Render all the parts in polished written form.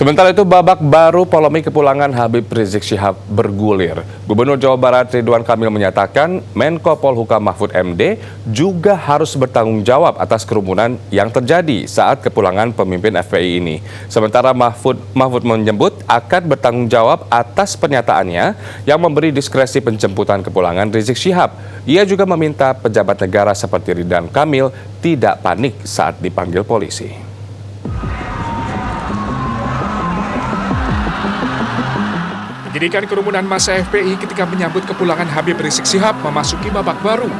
Sementara itu, babak baru polemik kepulangan Habib Rizik Syihab bergulir. Gubernur Jawa Barat Ridwan Kamil menyatakan Menko Polhukam Mahfud MD juga harus bertanggung jawab atas kerumunan yang terjadi saat kepulangan pemimpin FPI ini. Sementara Mahfud menyebut akan bertanggung jawab atas pernyataannya yang memberi diskresi penjemputan kepulangan Rizik Syihab. Ia juga meminta pejabat negara seperti Ridwan Kamil tidak panik saat dipanggil polisi. Penyidikan kerumunan massa FPI ketika menyambut kepulangan Habib Rizik Syihab memasuki babak baru.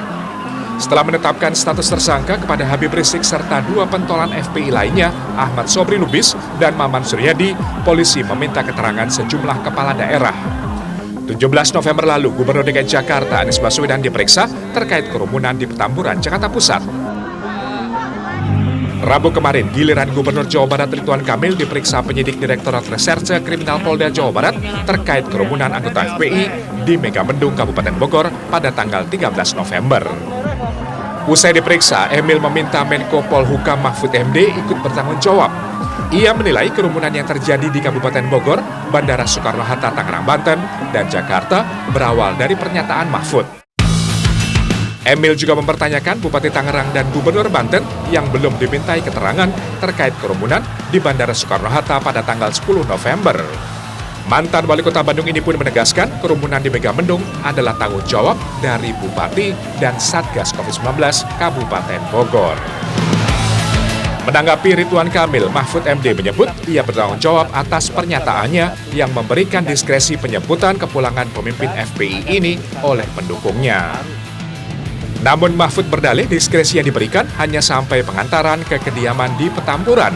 Setelah menetapkan status tersangka kepada Habib Rizik serta dua pentolan FPI lainnya, Ahmad Sobri Lubis dan Maman Suryadi, polisi meminta keterangan sejumlah kepala daerah. 17 November lalu, Gubernur DKI Jakarta Anies Baswedan diperiksa terkait kerumunan di Petamburan, Jakarta Pusat. Rabu kemarin, giliran Gubernur Jawa Barat Ridwan Kamil diperiksa penyidik Direktorat Reserse Kriminal Polda Jawa Barat terkait kerumunan anggota FPI di Megamendung, Kabupaten Bogor pada tanggal 13 November. Usai diperiksa, Emil meminta Menko Polhukam Mahfud MD ikut bertanggung jawab. Ia menilai kerumunan yang terjadi di Kabupaten Bogor, Bandara Soekarno-Hatta, Tangerang, Banten, dan Jakarta berawal dari pernyataan Mahfud. Emil juga mempertanyakan Bupati Tangerang dan Gubernur Banten yang belum dimintai keterangan terkait kerumunan di Bandara Soekarno-Hatta pada tanggal 10 November. Mantan Wali Kota Bandung ini pun menegaskan kerumunan di Megamendung adalah tanggung jawab dari Bupati dan Satgas COVID-19 Kabupaten Bogor. Menanggapi Ridwan Kamil, Mahfud MD menyebut ia bertanggung jawab atas pernyataannya yang memberikan diskresi penjemputan kepulangan pemimpin FPI ini oleh pendukungnya. Namun Mahfud berdalih diskresi yang diberikan hanya sampai pengantaran ke kediaman di Petamburan.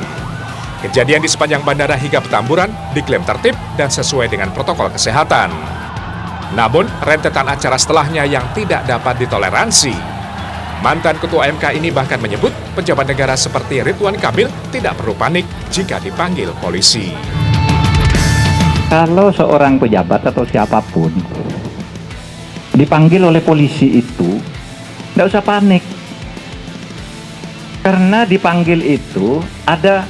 Kejadian di sepanjang bandara hingga Petamburan diklaim tertib dan sesuai dengan protokol kesehatan. Namun rentetan acara setelahnya yang tidak dapat ditoleransi. Mantan Ketua MK ini bahkan menyebut pejabat negara seperti Ridwan Kamil tidak perlu panik jika dipanggil polisi. Kalau seorang pejabat atau siapapun dipanggil oleh polisi itu, nggak usah panik. Karena dipanggil itu ada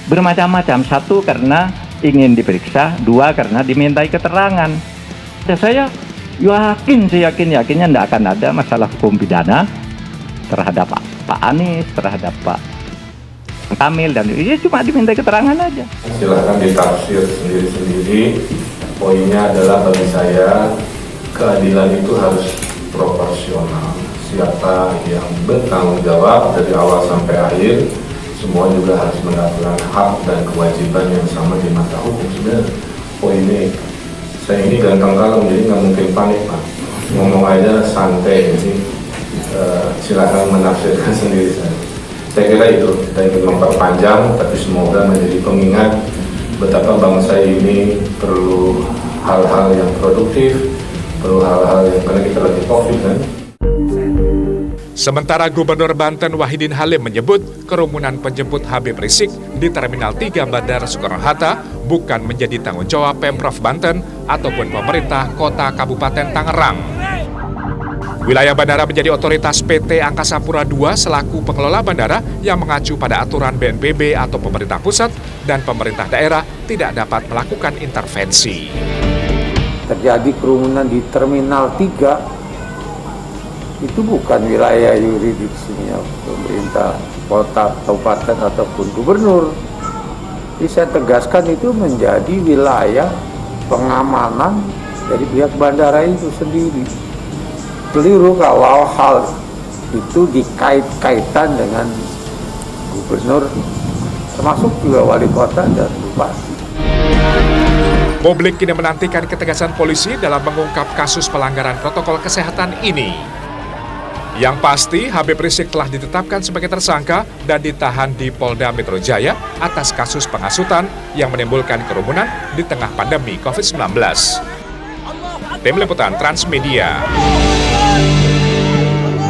bermacam-macam. Satu, karena ingin diperiksa. Dua, karena dimintai keterangan. Dan saya yakinnya nggak akan ada masalah hukum pidana terhadap Pak Anies, terhadap Pak Kamil, dan ini cuma dimintai keterangan aja. Silahkan ditafsir sendiri-sendiri. Poinnya adalah bagi saya keadilan itu harus proporsional. Siapa yang bertanggung jawab dari awal sampai akhir, semua juga harus mendapatkan hak dan kewajiban yang sama di mata hukum. Sebenarnya poinnya, saya ini ganteng kalem, jadi nggak mungkin panik, Pak. Ngomong aja santai, jadi silakan menafsirkan sendiri saja. Saya kira itu, kita ingin memperpanjang, tapi semoga menjadi pengingat betapa bangsa ini perlu hal-hal yang produktif, perlu hal-hal yang, karena kita lagi COVID kan. Sementara Gubernur Banten Wahidin Halim menyebut kerumunan penjemput Habib Rizik di Terminal 3 Bandara Soekarno-Hatta bukan menjadi tanggung jawab Pemprov Banten ataupun pemerintah kota Kabupaten Tangerang. Wilayah bandara menjadi otoritas PT Angkasa Pura II selaku pengelola bandara yang mengacu pada aturan BNPB atau pemerintah pusat dan pemerintah daerah tidak dapat melakukan intervensi. Terjadi kerumunan di Terminal 3 itu bukan wilayah yurisdiksinya pemerintah kota, kabupaten, ataupun gubernur. Jadi saya tegaskan itu menjadi wilayah pengamanan dari pihak bandara itu sendiri. Keliru kalau hal itu dikait-kaitan dengan gubernur, termasuk juga wali kota dan bupati. Publik kini menantikan ketegasan polisi dalam mengungkap kasus pelanggaran protokol kesehatan ini. Yang pasti, Habib Rizik telah ditetapkan sebagai tersangka dan ditahan di Polda Metro Jaya atas kasus penghasutan yang menimbulkan kerumunan di tengah pandemi COVID-19. Tim Liputan Transmedia.